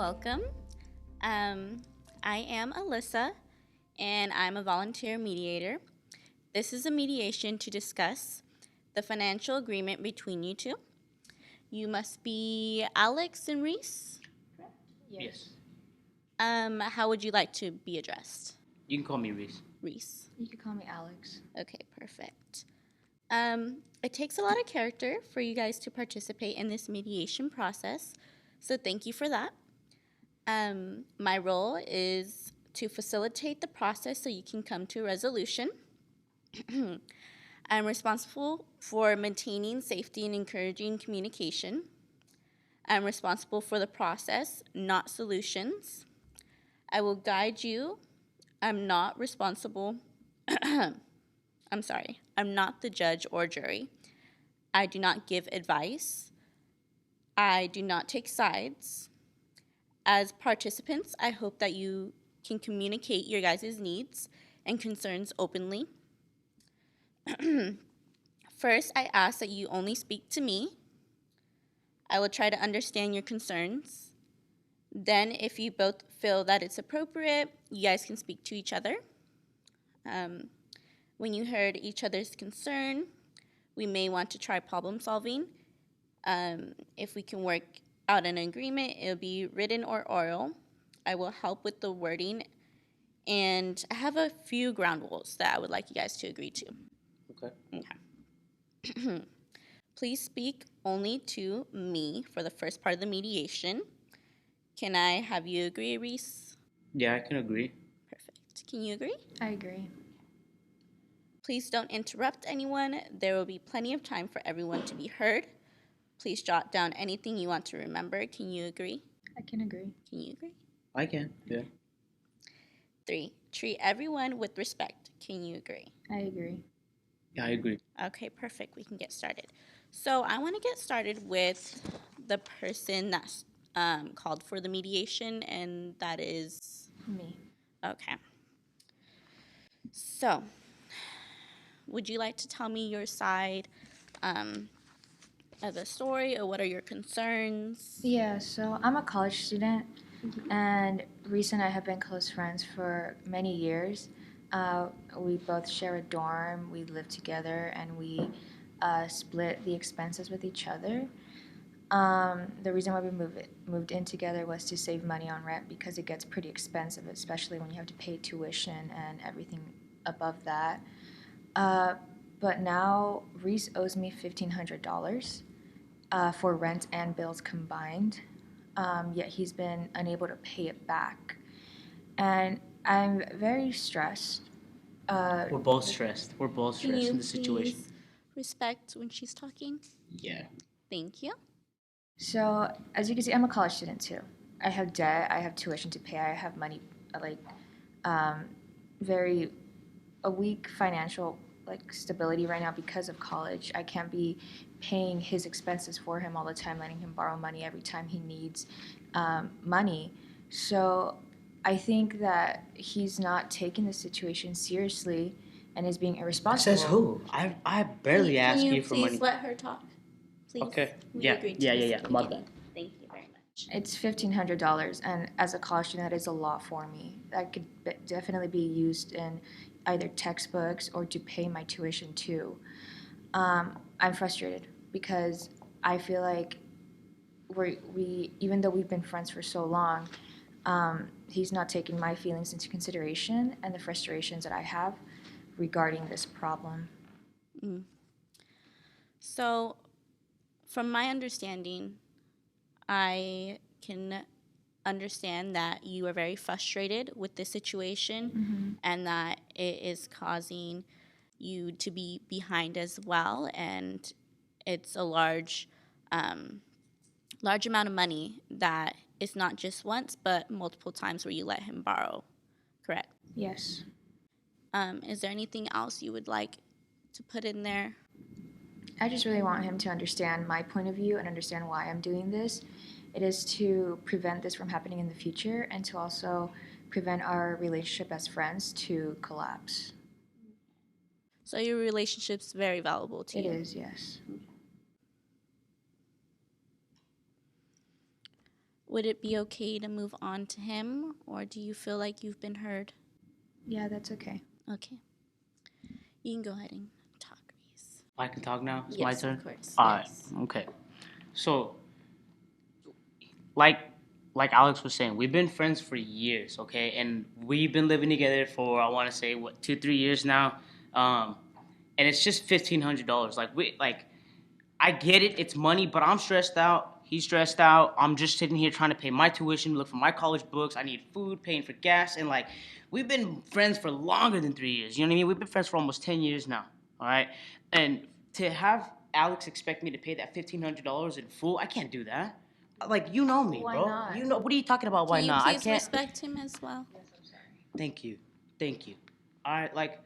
welcome. I am Alyssa, and I'm a volunteer mediator. This is a mediation to discuss the financial agreement between you two. You must be Alex and Reese. Yes. How would you like to be addressed? You can call me Reese. Reese. You can call me Alex. Okay, perfect. It takes a lot of character for you guys to participate in this mediation process, so thank you for that. My role is to facilitate the process so you can come to a resolution. I'm responsible for maintaining safety and encouraging communication. I'm responsible for the process, not solutions. I will guide you. I'm not responsible. I'm sorry. I'm not the judge or jury. I do not give advice. I do not take sides. As participants, I hope that you can communicate your guys' needs and concerns openly. First, I ask that you only speak to me. I will try to understand your concerns. Then, if you both feel that it's appropriate, you guys can speak to each other. When you heard each other's concern, we may want to try problem solving. If we can work out an agreement, it'll be written or oral. I will help with the wording, and I have a few ground rules that I would like you guys to agree to. Okay. Please speak only to me for the first part of the mediation. Can I have you agree, Reese? Yeah, I can agree. Perfect. Can you agree? I agree. Please don't interrupt anyone. There will be plenty of time for everyone to be heard. Please jot down anything you want to remember. Can you agree? I can agree. Can you agree? I can, yeah. 3, treat everyone with respect. Can you agree? I agree. Yeah, I agree. Okay, perfect. We can get started. So I want to get started with the person that's called for the mediation, and that is Me. okay. So, would you like to tell me your side of the story, or what are your concerns? Yeah, so I'm a college student, and Reese and I have been close friends for many years. We both share a dorm, we live together, and we split the expenses with each other. The reason why we moved in together was to save money on rent because it gets pretty expensive, especially when you have to pay tuition and everything above that. But now Reese owes me $1,500 for rent and bills combined, yet he's been unable to pay it back. And I'm very stressed. We're both stressed. We're both Can stressed you in the situation. please respect when she's talking? Yeah. Thank you. So, as you can see, I'm a college student too. I have debt, I have tuition to pay, I have money, um, very a weak financial stability right now because of college. I can't be paying his expenses for him all the time, letting him borrow money every time he needs money. So I think that he's not taking the situation seriously and is being irresponsible. Says who? I barely ask you for money. Can you please let her talk? Please. Okay. We Yeah. agreed to Yeah, this yeah, yeah. at the My beginning. bad. Thank you very much. It's $1,500, and as a college student, that is a lot for me. That could definitely be used in either textbooks or to pay my tuition too. I'm frustrated because I feel like we even though we've been friends for so long, he's not taking my feelings into consideration and the frustrations that I have regarding this problem. So, from my understanding, I can understand that you are very frustrated with this situation and that it is causing you to be behind as well, and it's a large amount of money that is not just once but multiple times where you let him borrow, correct? Yes. Is there anything else you would like to put in there? I just really want him to understand my point of view and understand why I'm doing this. It is to prevent this from happening in the future and to also prevent our relationship as friends to collapse. So your relationship's very valuable to It you. is, yes. Would it be okay to move on to him, or do you feel like you've been heard? Yeah, that's okay. Okay. You can go ahead and talk, Reese. I can talk now. It's Yes, my turn. of course. All right. Yes. Okay. So, like, Alex was saying, we've been friends for years, okay, and we've been living together for I want to say what 2-3 years now, and it's just $1,500. I get it, it's money, but I'm stressed out. He's stressed out. I'm just sitting here trying to pay my tuition, look for my college books. I need food, paying for gas, and like we've been friends for longer than 3 years. You know what I mean? We've been friends for almost 10 years now. All right, and to have Alex expect me to pay that $1,500 in full, I can't do that. Like you know me, Why bro. not? You know what are you talking about? Why Can you not? I please can't. respect him as well? Yes, I'm sorry. Thank you, thank you. All right, like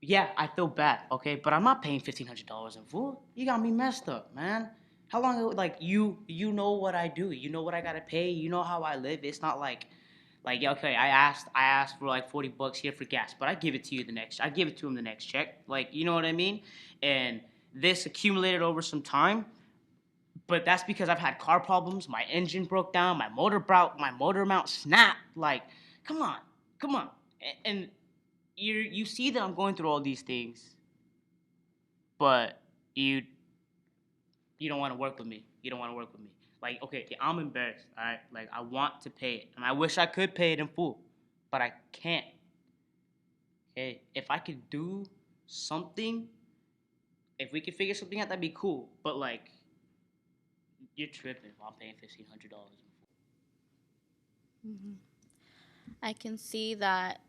yeah, I feel bad, okay, but I'm not paying $1,500 in full. You got me messed up, man. How long? Like you know what I do. You know what I gotta pay. You know how I live. It's not like yeah, okay. I asked for like $40 here for gas, but I give it to you the next. I give it to him the next check. Like you know what I mean. And this accumulated over some time, but that's because I've had car problems. My engine broke down. My motor mount snapped. Like, come on, come on. And you see that I'm going through all these things, but you don't want to work with me. You don't want to work with me. Like, okay, I'm embarrassed. All right, like I want to pay it, and I wish I could pay it in full, but I can't. Okay, if I could do something, if we could figure something out, that'd be cool. But like, you're tripping if I'm paying $1,500 in full. I can see that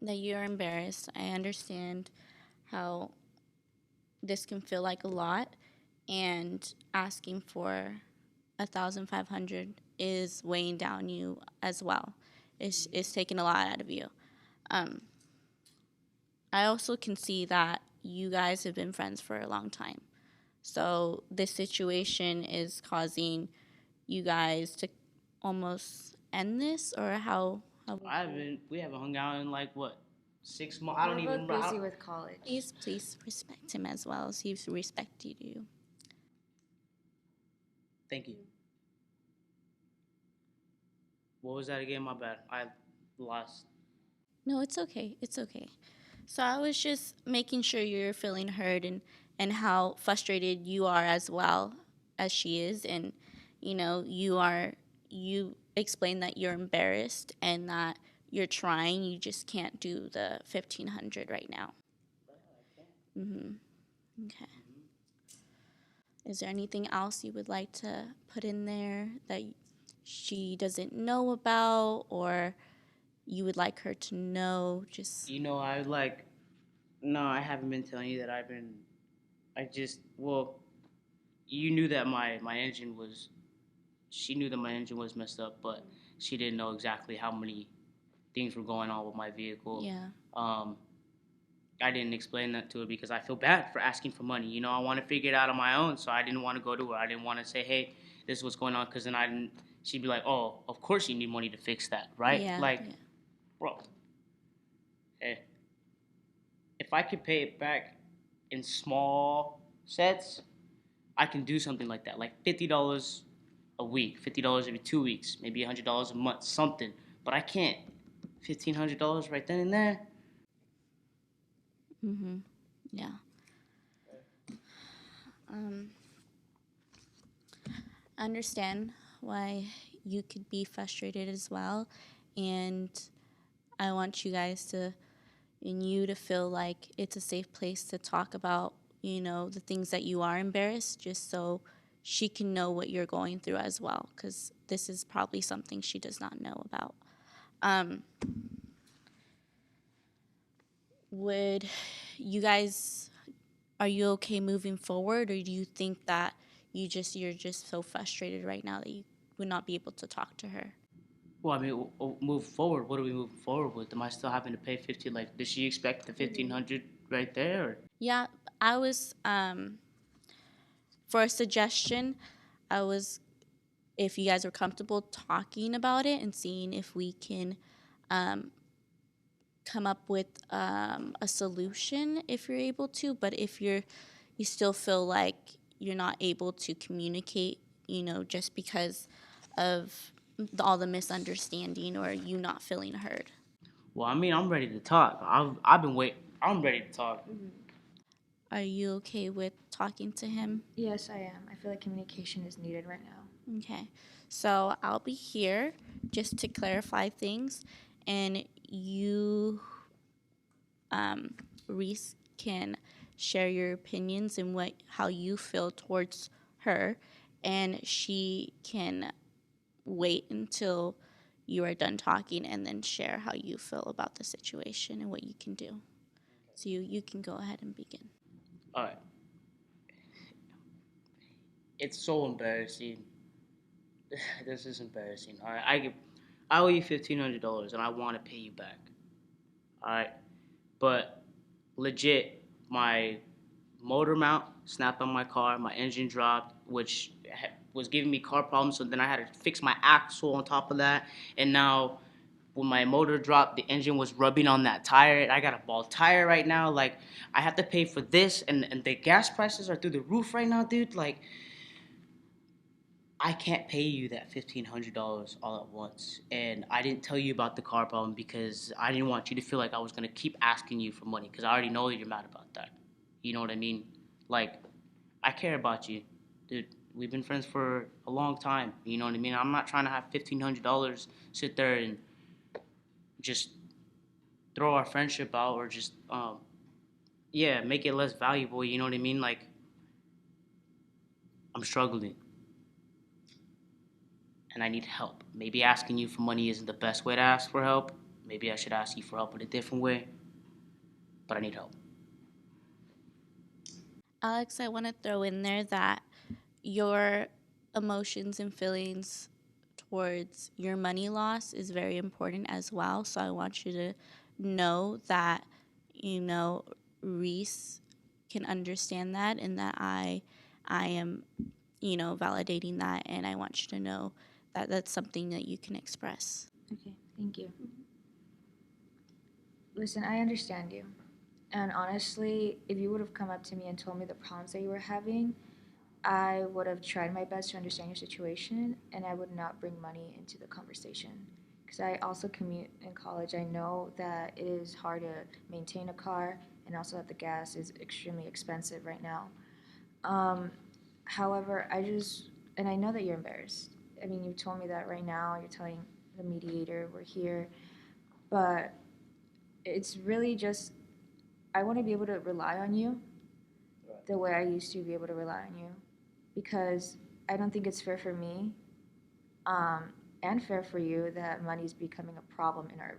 you're embarrassed. I understand how this can feel like a lot, and asking for 1,500 is weighing down you as well. It's taking a lot out of you. I also can see that you guys have been friends for a long time. So this situation is causing you guys to almost end this, or how We haven't hung out in like what 6 months. I don't We're even. both busy with college. please respect him as well as he's respected you. Thank you. What was that again? My bad. I lost. No, it's okay. It's okay. So I was just making sure you're feeling heard, and how frustrated you are as well as she is. And, you explain that you're embarrassed and that you're trying. You just can't do the 1,500 right now. Okay. Is there anything else you would like to put in there that she doesn't know about, or you would like her to know? Just You know, I like. No, I haven't been telling you that I've been. I just. Well, you knew that my engine was. She knew that my engine was messed up, but she didn't know exactly how many things were going on with my vehicle. yeah. I didn't explain that to her because I feel bad for asking for money. You know, I want to figure it out on my own, so I didn't want to go to her. I didn't want to say, "Hey, this is what's going on," because then I didn't. She'd be like, "Oh, of course you need money to fix that, right?" Yeah, like, yeah. bro, hey, if I could pay it back in small sets, I can do something like that, like $50 a week, $50 every 2 weeks, maybe $100 a month, something. But I can't. $1,500 right then and there. Yeah. I understand why you could be frustrated as well, and I want you guys to, and you to feel like it's a safe place to talk about, the things that you are embarrassed, just so she can know what you're going through as well, because this is probably something she does not know about. Would you guys, are you okay moving forward, or do you think that you're just so frustrated right now that you would not be able to talk to her? Well, I mean, move forward. What are we moving forward with? Am I still having to pay 50? Like, does she expect the 1,500 right there? Or? Yeah, I was, for a suggestion, I was, if you guys are comfortable talking about it and seeing if we can come up with a solution if you're able to. But if you still feel like you're not able to communicate, just because of all the misunderstanding or you not feeling heard. Well, I mean, I'm ready to talk. I've been waiting. I'm ready to talk. Are you okay with talking to him? Yes, I am. I feel like communication is needed right now. Okay. So I'll be here just to clarify things, and you, Reese, can share your opinions and how you feel towards her, and she can wait until you are done talking and then share how you feel about the situation and what you can do. So you can go ahead and begin. All right. It's so embarrassing. This is embarrassing. All right. I owe you $1,500 and I want to pay you back. All right. But legit, my motor mount snapped on my car. My engine dropped, which was giving me car problems. So then I had to fix my axle on top of that. And now, when my motor dropped, the engine was rubbing on that tire. I got a bald tire right now. Like, I have to pay for this, and the gas prices are through the roof right now, dude. Like, I can't pay you that $1,500 all at once. And I didn't tell you about the car problem because I didn't want you to feel like I was gonna keep asking you for money because I already know that you're mad about that. You know what I mean? Like, I care about you, dude. We've been friends for a long time. You know what I mean? I'm not trying to have $1,500 sit there and just throw our friendship out or just yeah, make it less valuable. You know what I mean? Like, I'm struggling and I need help. Maybe asking you for money isn't the best way to ask for help. Maybe I should ask you for help in a different way, but I need help. Alex, I want to throw in there that your emotions and feelings towards your money loss is very important as well. So I want you to know that, Reese can understand that and that I am, validating that, and I want you to know that that's something that you can express. Okay, thank you. Listen, I understand you. And honestly, if you would have come up to me and told me the problems that you were having, I would have tried my best to understand your situation and I would not bring money into the conversation. Because I also commute in college. I know that it is hard to maintain a car and also that the gas is extremely expensive right now. Um, However, and I know that you're embarrassed. I mean, you told me that right now, you're telling the mediator we're here, but it's really just, I want to be able to rely on you the way I used to be able to rely on you because I don't think it's fair for me um, and fair for you that money's becoming a problem in our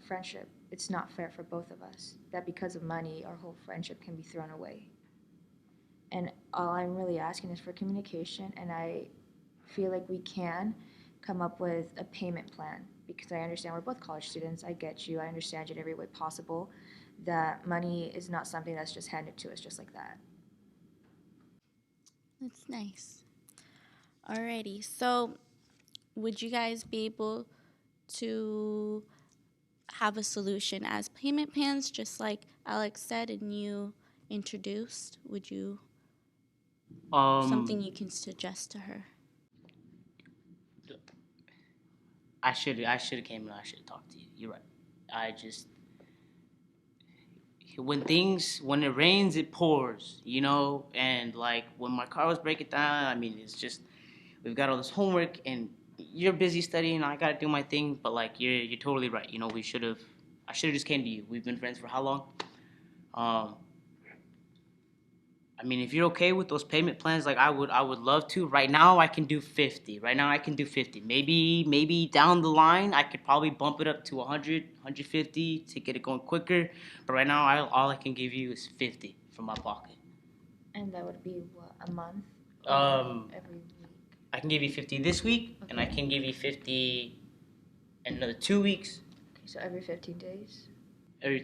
friendship. It's not fair for both of us that because of money, our whole friendship can be thrown away. And all I'm really asking is for communication, and I feel like we can come up with a payment plan because I understand we're both college students. I get you. I understand you in every way possible. That money is not something that's just handed to us just like that. That's nice. Alrighty, so would you guys be able to have a solution as payment plans, just like Alex said and you introduced? Would you something Um, you can suggest to her? I should have came and I should have talked to you. You're right. I just when it rains it pours, you know, and like when my car was breaking down, I mean it's just we've got all this homework and you're busy studying, I gotta do my thing, but like you're totally right. You know, I should have just came to you. We've been friends for how long? Um, I mean, if you're okay with those payment plans, like I would love to. Right now, I can do 50. Right now, I can do 50. Maybe down the line, I could probably bump it up to 100, 150 to get it going quicker. But right now, all I can give you is 50 from my pocket. And that would be what, a month? Or Um, every week? I can give you 50 this week, and I Okay. can give you 50 in another 2 weeks. Okay, so every 15 days?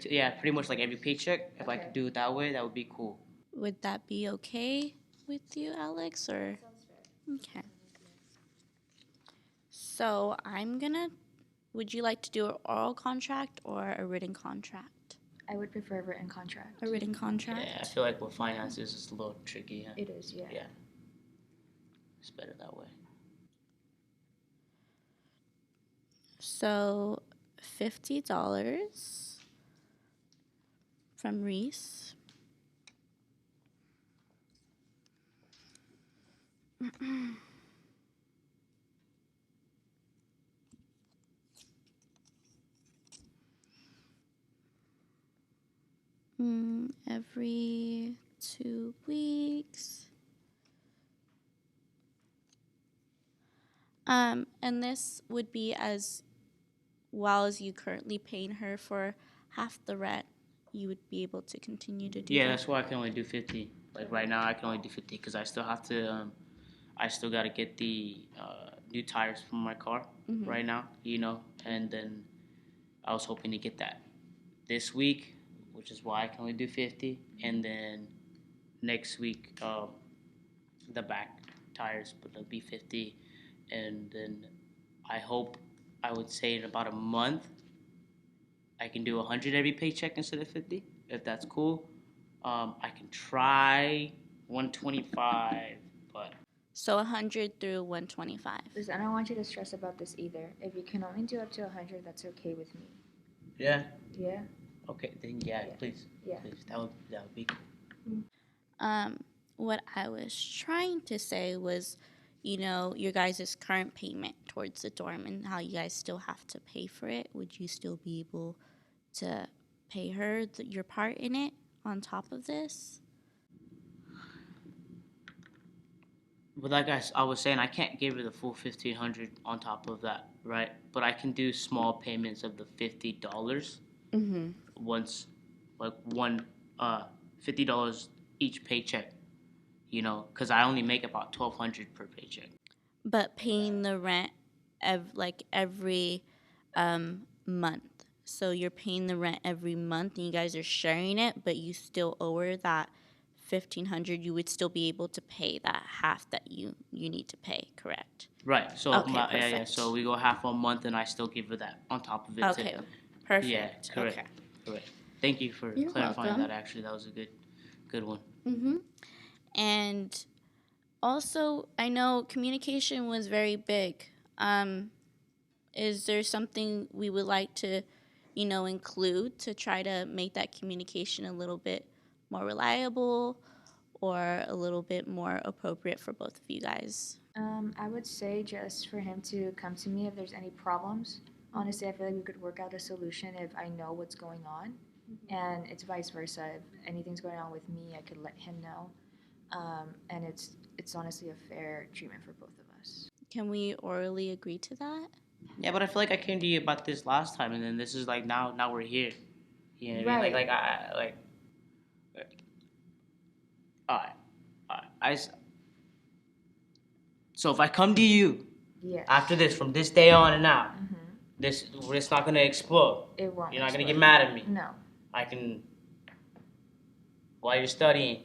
Yeah, pretty much like every paycheck. If I Okay. could do it that way, that would be cool. Would that be okay with you, Alex? Or Sounds fair. okay. So would you like to do an oral contract or a written contract? I would prefer a written contract. A written contract? Yeah, I feel like with finances, it's a little tricky. Huh? It is, yeah. Yeah. It's better that way. So $50 from Reese. Every 2 weeks. And this would be as well as you currently paying her for half the rent. You would be able to continue to do Yeah, that. that's why I can only do 50. Like right now, I can only do 50 because I still have to. I still got to get the new tires for my car right now, and then I was hoping to get that this week, which is why I can only do 50, and then next week the back tires, but it'll be 50, and then I hope I would say in about a month I can do 100 every paycheck instead of 50, if that's cool. I can try 125, but So 100 through 125. Listen, I don't want you to stress about this either. If you can only do up to 100, that's okay with me. yeah. Yeah? Okay, then yeah. Please. Yeah. Please. That would be cool. What I was trying to say was, your guys' current payment towards the dorm and how you guys still have to pay for it. Would you still be able to pay her your part in it on top of this? But like I was saying, I can't give her the full 1,500 on top of that, right? But I can do small payments of the $50 once, like $50 each paycheck, because I only make about 1,200 per paycheck. But paying the rent every month. So you're paying the rent every month and you guys are sharing it, but you still owe her that 1,500. You would still be able to pay that half that you need to pay, correct? Right. So Okay, yeah. perfect. So we go half a month, and I still give her that on top of it Okay, too. perfect. Yeah. Correct. Okay. Correct. Thank you for You're clarifying welcome. that. Actually, that was a good one. And also, I know communication was very big. Is there something we would like to, include to try to make that communication a little bit more reliable or a little bit more appropriate for both of you guys? I would say just for him to come to me if there's any problems. Honestly, I feel like we could work out a solution if I know what's going on, and it's vice versa. If anything's going on with me, I could let him know, and it's honestly a fair treatment for both of us. Can we orally agree to that? Yeah, but I feel like I came to you about this last time, and then this is like now we're here. You know what I mean? Right. Alright, so if I come to you Yes. after this, from this day on and out, it's not gonna explode. It won't. You're not gonna explode. get mad at me. No. I can while you're studying.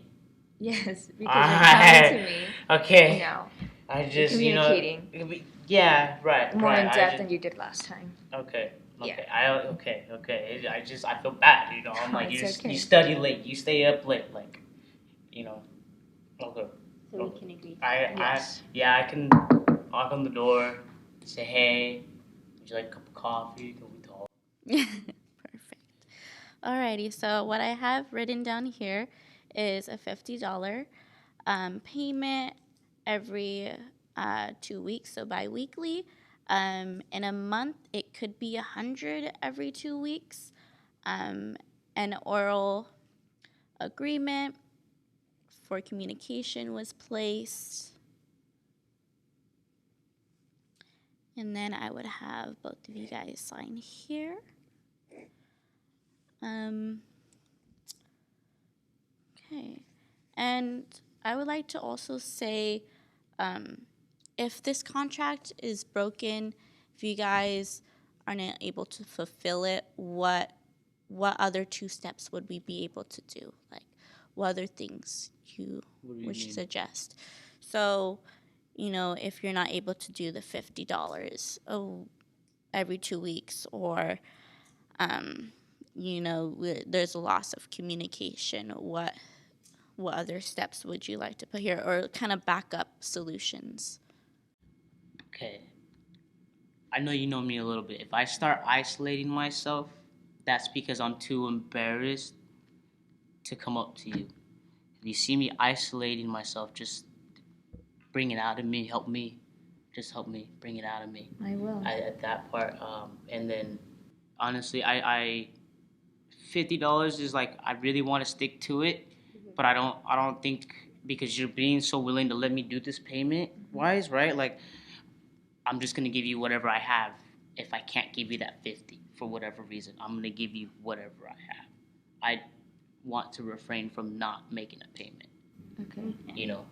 Yes, because you're coming to me. Okay. No. I just Communicating. Yeah, right. More right. in depth than you did last time. Okay. Okay. Yeah. Okay. I feel bad. I'm like It's okay. you study late. You stay up late. Like, Okay. So we can agree. Yes. I can knock on the door, say hey. Would you like a cup of coffee? Can we talk? Perfect. Alrighty, so what I have written down here is a $50 payment every 2 weeks, so bi-weekly. In a month, it could be 100 every 2 weeks. An oral agreement for communication was placed. And then I would have both of you guys sign here. Okay. And I would like to also say, if this contract is broken, if you guys are not able to fulfill it, what other 2 steps would we be able to do? Like, what other things you would suggest? So, if you're not able to do the $50 every 2 weeks, or there's a loss of communication, what other steps would you like to put here, or kind of backup solutions? Okay. I know you know me a little bit. If I start isolating myself, that's because I'm too embarrassed to come up to you. If you see me isolating myself, just bring it out of me. Help me. Just help me. Bring it out of me. I will. At that part. And then, honestly, I $50 is like I really want to stick to it, but I don't think because you're being so willing to let me do this payment wise, right? Like I'm just gonna give you whatever I have. If I can't give you that 50 for whatever reason, I'm gonna give you whatever I have. I want to refrain from not making a payment. Okay. You know.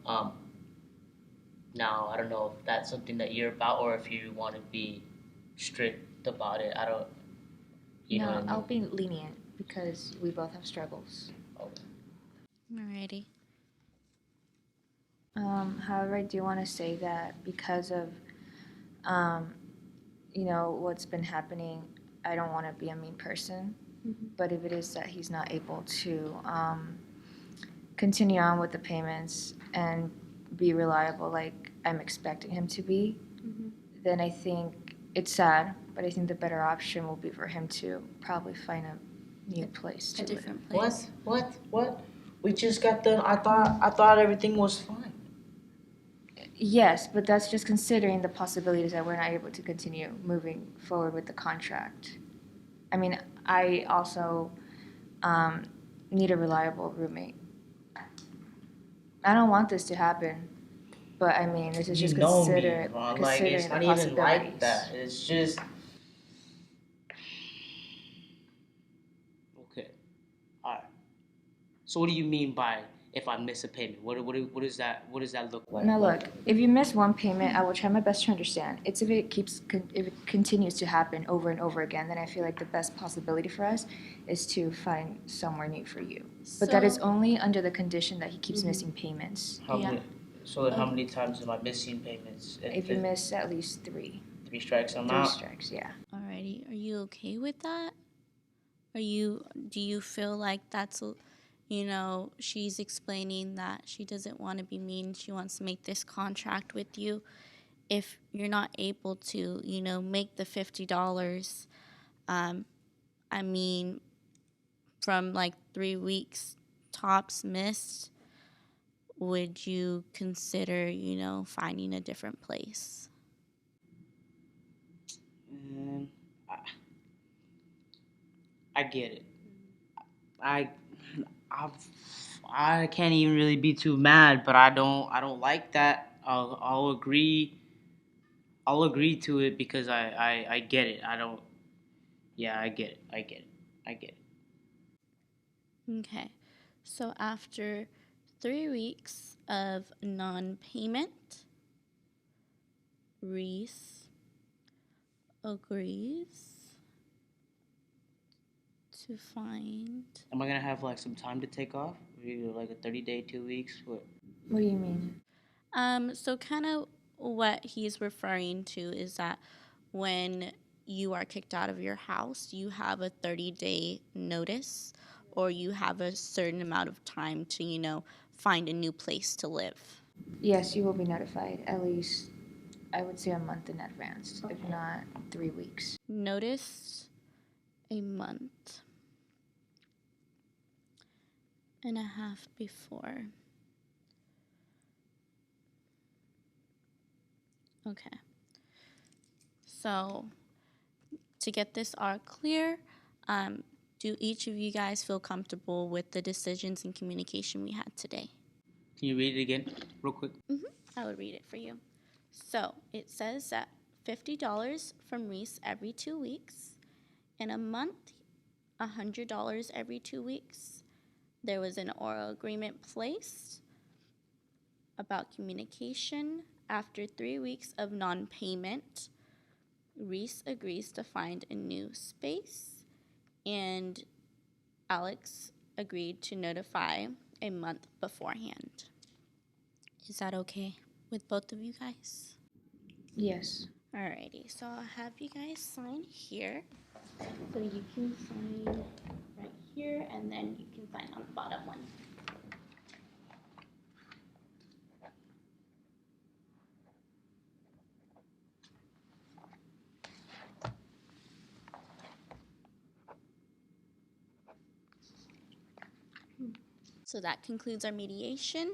Now I don't know if that's something that you're about or if you want to be strict about it. I don't. You know No, what I mean? I'll be lenient because we both have struggles. Okay. Alrighty. However, I do want to say that because of, what's been happening, I don't want to be a mean person. But if it is that he's not able to continue on with the payments and be reliable like I'm expecting him to be, then I think it's sad, but I think the better option will be for him to probably find a new place to A live. different place. What? We just got done. I thought everything was fine. Yes, but that's just considering the possibilities that we're not able to continue moving forward with the contract. I mean, I also need a reliable roommate. I don't want this to happen, but I mean, this is just You know me, considering Ron. Like it's the not even like possibilities. that. It's just okay. All right. So what do you mean by if I miss a payment? What does that look like? Now look, if you miss one payment, I will try my best to understand. It's if it continues to happen over and over again, then I feel like the best possibility for us is to find somewhere new for you. But that is So- only under the condition that he keeps missing payments. How Yeah. many? So then how many times am I missing payments? If you miss at least three strikes, I'm three out. strikes, yeah. Alrighty. Are you okay with that? Do you feel like she's explaining that she doesn't want to be mean. She wants to make this contract with you. If you're not able to, make the $50, I mean, from like 3 weeks tops missed, would you consider, finding a different place? I, I get it. I, I, I can't even really be too mad, but I don't like that. I'll agree. I'll agree to it because I get it. I don't. Yeah, I get it. I get it. I get it. Okay. So after 3 weeks of non-payment, Reese agrees to find. Am I gonna have like some time to take off? Like a 30-day, 2 weeks? What? What do you mean? So kind of what he's referring to is that when you are kicked out of your house, you have a 30-day notice, or you have a certain amount of time to, find a new place to live. Yes, you will be notified at least, I would say, a month in advance, if not 3 weeks. Notice a month and a half before. Okay. So to get this all clear, do each of you guys feel comfortable with the decisions and communication we had today? Can you read it again, real quick? I would read it for you. So it says that $50 from Reese every 2 weeks. In a month, $100 every 2 weeks. There was an oral agreement placed about communication. After 3 weeks of non-payment, Reese agrees to find a new space, and Alex agreed to notify a month beforehand. Is that okay with both of you guys? Yes. Alrighty, so I'll have you guys sign here. So you can sign right here, and then you can sign on the bottom one. So that concludes our mediation,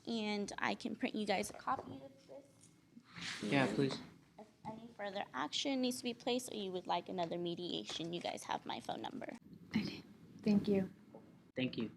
and I can print you guys a copy of this. Yeah, And please. if any further action needs to be placed, or you would like another mediation, you guys have my phone number. Okay. Thank you. Thank you.